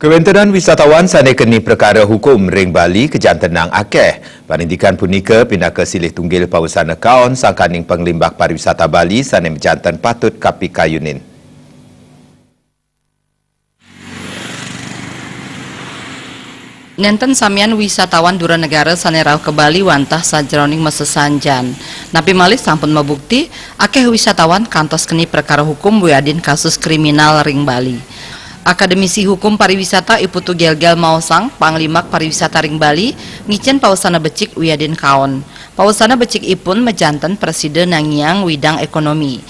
Kewentenan wisatawan sane keni perkara hukum ring Bali kejan tenang akeh. Panindikan punika pindah ke silih tunggil pawusana kaon sangkaning penglimbah pariwisata Bali sane menjantan patut kapi kayunin. Nenten samian wisatawan dura negara sane rauh ke Bali wantah sajroning masa sanjan. Napi malih sampun mabukti akeh wisatawan kantos keni perkara hukum wiadin kasus kriminal ring Bali. Akademisi Hukum Pariwisata Iputu Gelgal Maosang, Panglimak Pariwisata ring Bali, ngicen pausana becik wiadin kaon. Pausana becik ipun mejanten presiden nangiang widang ekonomi.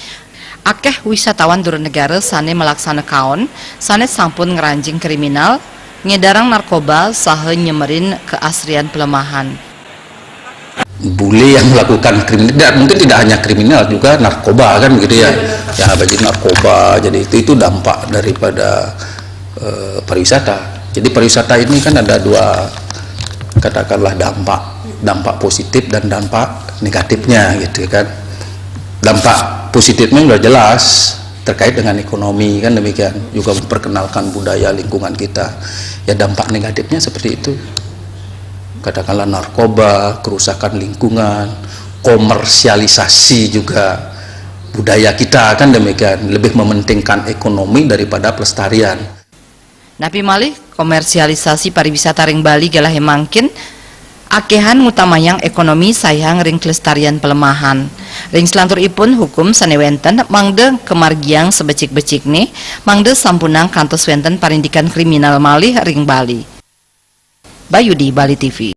Akeh wisatawan dura negara sane melaksana kaon, sane sampun ngeranjing kriminal, ngedarang narkoba, saha nyemerin keasrian pelemahan. Bule yang melakukan kriminal, mungkin tidak hanya kriminal, juga narkoba kan begitu ya. Ya bagi narkoba, jadi itu dampak daripada pariwisata. Jadi pariwisata ini kan ada dua, katakanlah dampak positif dan dampak negatifnya gitu kan. Dampak positifnya sudah jelas terkait dengan ekonomi kan demikian, juga memperkenalkan budaya lingkungan kita. Ya dampak negatifnya seperti itu. Katakanlah narkoba, kerusakan lingkungan, komersialisasi juga budaya kita kan demikian, lebih mementingkan ekonomi daripada pelestarian. Napi malih komersialisasi pariwisata ring Bali galahe mangkin akehan ngutamayang ekonomi sayang ring kelestarian pelemahan. Ring selantur ipun hukum sane wenten mangde kemargiang sebecik-becik nih mangde sampunang kantos wenten parindikan kriminal malih ring Bali. Bayudi, Bali TV.